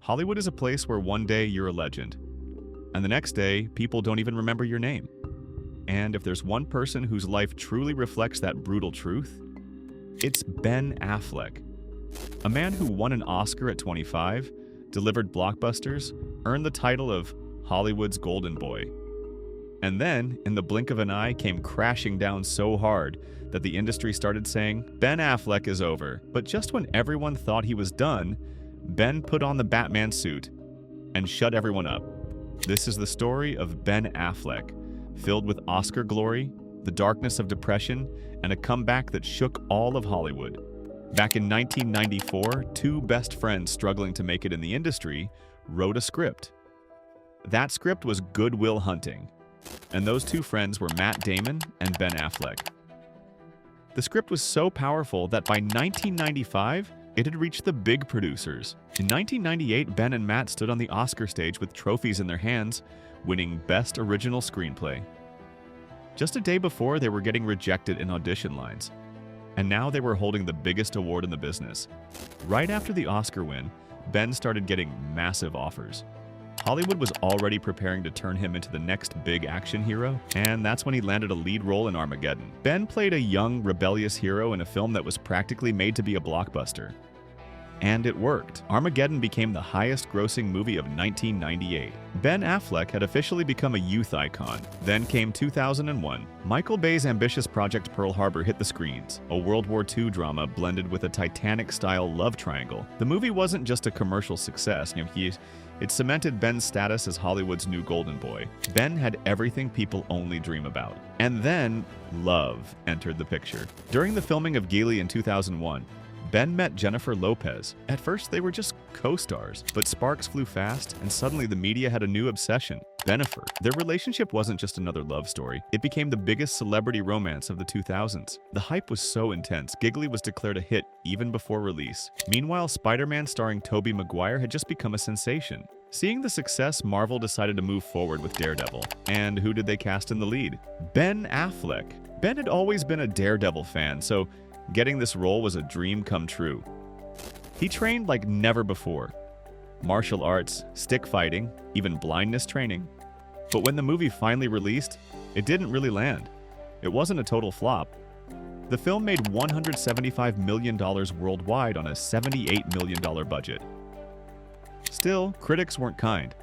Hollywood is a place where one day you're a legend, and the next day, people don't even remember your name. And if there's one person whose life truly reflects that brutal truth, it's Ben Affleck. A man who won an Oscar at 25, delivered blockbusters, earned the title of Hollywood's Golden Boy. And then, in the blink of an eye, came crashing down so hard that the industry started saying, Ben Affleck is over. But just when everyone thought he was done, Ben put on the Batman suit and shut everyone up. This is the story of Ben Affleck, filled with Oscar glory, the darkness of depression, and a comeback that shook all of Hollywood. Back in 1994, two best friends struggling to make it in the industry wrote a script. That script was Good Will Hunting, and those two friends were Matt Damon and Ben Affleck. The script was so powerful that by 1995, it had reached the big producers. In 1998, Ben and Matt stood on the Oscar stage with trophies in their hands, winning Best Original Screenplay. Just a day before, they were getting rejected in audition lines, and now they were holding the biggest award in the business. Right after the Oscar win, Ben started getting massive offers. Hollywood was already preparing to turn him into the next big action hero, and that's when he landed a lead role in Armageddon. Ben played a young, rebellious hero in a film that was practically made to be a blockbuster. And it worked. Armageddon became the highest-grossing movie of 1998. Ben Affleck had officially become a youth icon. Then came 2001. Michael Bay's ambitious project Pearl Harbor hit the screens, a World War II drama blended with a Titanic-style love triangle. The movie wasn't just a commercial success. It cemented Ben's status as Hollywood's new golden boy. Ben had everything people only dream about. And then, love entered the picture. During the filming of Geely in 2001, Ben met Jennifer Lopez. At first, they were just co-stars, but sparks flew fast, and suddenly the media had a new obsession: Bennifer. Their relationship wasn't just another love story. It became the biggest celebrity romance of the 2000s. The hype was so intense, Giggly was declared a hit even before release. Meanwhile, Spider-Man starring Tobey Maguire had just become a sensation. Seeing the success, Marvel decided to move forward with Daredevil. And who did they cast in the lead? Ben Affleck. Ben had always been a Daredevil fan, so getting this role was a dream come true. He trained like never before. Martial arts, stick fighting, even blindness training. But when the movie finally released, it didn't really land. It wasn't a total flop. The film made $175 million worldwide on a $78 million budget. Still, critics weren't kind.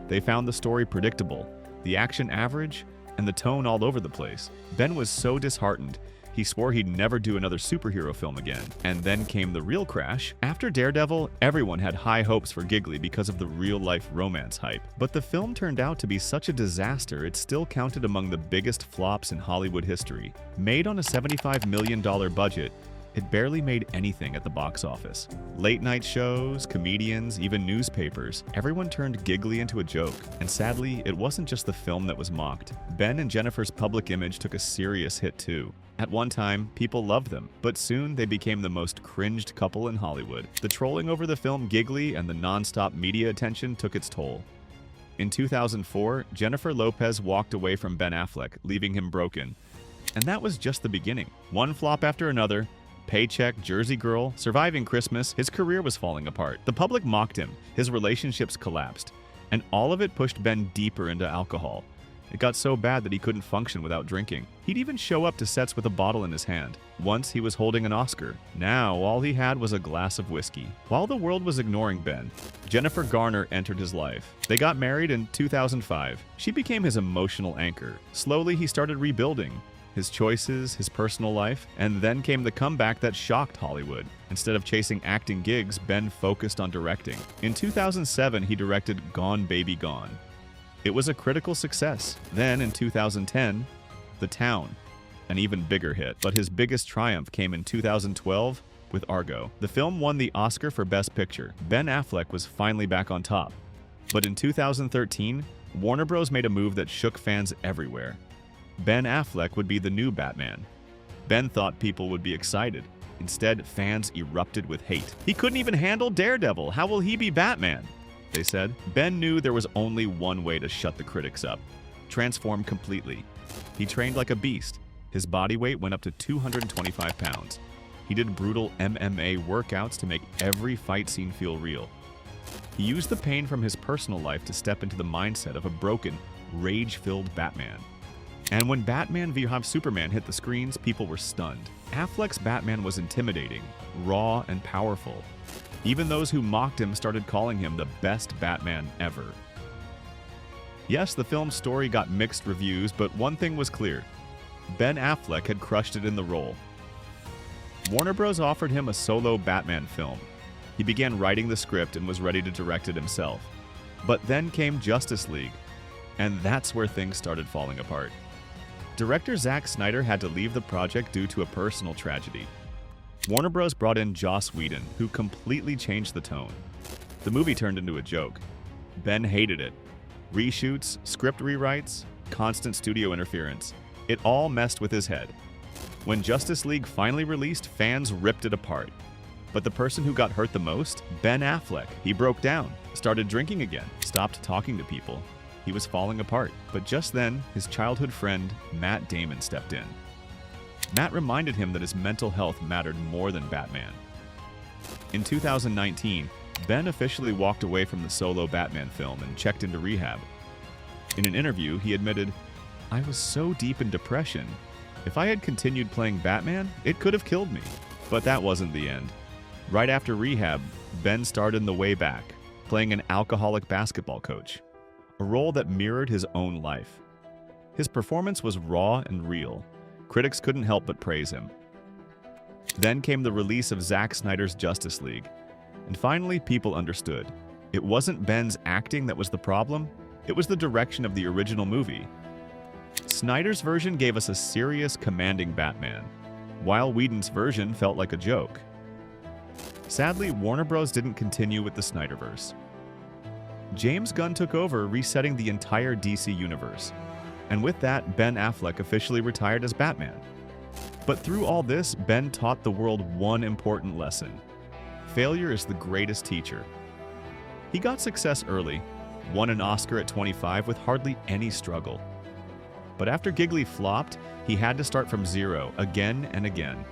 They found the story predictable, the action average, and the tone all over the place. Ben was so disheartened, he swore he'd never do another superhero film again. And then came the real crash. After Daredevil, everyone had high hopes for Giggly because of the real-life romance hype. But the film turned out to be such a disaster, it still counted among the biggest flops in Hollywood history. Made on a $75 million budget, it barely made anything at the box office. Late-night shows, comedians, even newspapers, everyone turned Giggly into a joke. And sadly, it wasn't just the film that was mocked. Ben and Jennifer's public image took a serious hit too. At one time, people loved them, but soon they became the most cringed couple in Hollywood. The trolling over the film Giggly and the non-stop media attention took its toll. In 2004, Jennifer Lopez walked away from Ben Affleck, leaving him broken. And that was just the beginning. One flop after another, Paycheck, Jersey Girl, Surviving Christmas, his career was falling apart. The public mocked him, his relationships collapsed, and all of it pushed Ben deeper into alcohol. It got so bad that he couldn't function without drinking. He'd even show up to sets with a bottle in his hand. Once he was holding an Oscar. Now all he had was a glass of whiskey. While the world was ignoring Ben, Jennifer Garner entered his life. They got married in 2005. She became his emotional anchor. Slowly he started rebuilding his choices, his personal life, and then came the comeback that shocked Hollywood. Instead of chasing acting gigs, Ben focused on directing. In 2007, he directed Gone Baby Gone. It was a critical success. Then, in 2010, The Town, an even bigger hit. But his biggest triumph came in 2012 with Argo. The film won the Oscar for Best Picture. Ben Affleck was finally back on top. But in 2013, Warner Bros. Made a move that shook fans everywhere. Ben Affleck would be the new Batman. Ben thought people would be excited. Instead, fans erupted with hate. He couldn't even handle Daredevil. How will he be Batman? They said. Ben knew there was only one way to shut the critics up: transform completely. He trained like a beast. His body weight went up to 225 pounds. He did brutal MMA workouts to make every fight scene feel real. He used the pain from his personal life to step into the mindset of a broken, rage-filled Batman. And when Batman v Superman hit the screens, people were stunned. Affleck's Batman was intimidating, raw, and powerful. Even those who mocked him started calling him the best Batman ever. Yes, the film's story got mixed reviews, but one thing was clear. Ben Affleck had crushed it in the role. Warner Bros. Offered him a solo Batman film. He began writing the script and was ready to direct it himself. But then came Justice League, and that's where things started falling apart. Director Zack Snyder had to leave the project due to a personal tragedy. Warner Bros. Brought in Joss Whedon, who completely changed the tone. The movie turned into a joke. Ben hated it. Reshoots, script rewrites, constant studio interference. It all messed with his head. When Justice League finally released, fans ripped it apart. But the person who got hurt the most? Ben Affleck. He broke down, started drinking again, stopped talking to people. He was falling apart. But just then, his childhood friend, Matt Damon, stepped in. Matt reminded him that his mental health mattered more than Batman. In 2019, Ben officially walked away from the solo Batman film and checked into rehab. In an interview, he admitted, "I was so deep in depression. If I had continued playing Batman, it could have killed me." But that wasn't the end. Right after rehab, Ben starred in The Way Back, playing an alcoholic basketball coach, a role that mirrored his own life. His performance was raw and real. Critics couldn't help but praise him. Then came the release of Zack Snyder's Justice League. And finally, people understood. It wasn't Ben's acting that was the problem, it was the direction of the original movie. Snyder's version gave us a serious, commanding Batman, while Whedon's version felt like a joke. Sadly, Warner Bros. Didn't continue with the Snyderverse. James Gunn took over, resetting the entire DC universe. And with that, Ben Affleck officially retired as Batman. But through all this, Ben taught the world one important lesson. Failure is the greatest teacher. He got success early, won an Oscar at 25 with hardly any struggle. But after Giggly flopped, he had to start from zero again and again.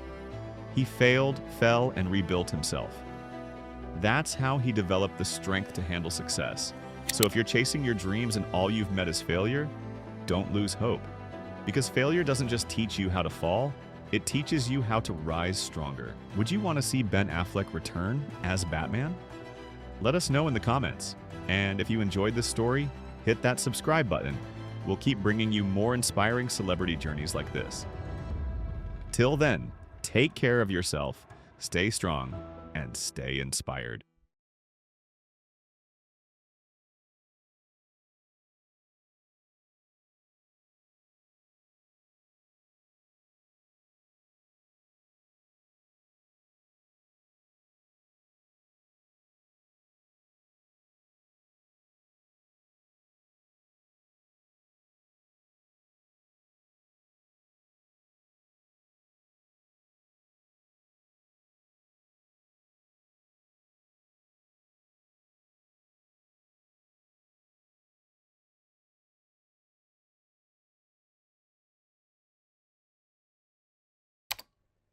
He failed, fell, and rebuilt himself. That's how he developed the strength to handle success. So if you're chasing your dreams and all you've met is failure, don't lose hope. Because failure doesn't just teach you how to fall, it teaches you how to rise stronger. Would you want to see Ben Affleck return as Batman? Let us know in the comments. And if you enjoyed this story, hit that subscribe button. We'll keep bringing you more inspiring celebrity journeys like this. Till then, take care of yourself, stay strong, and stay inspired.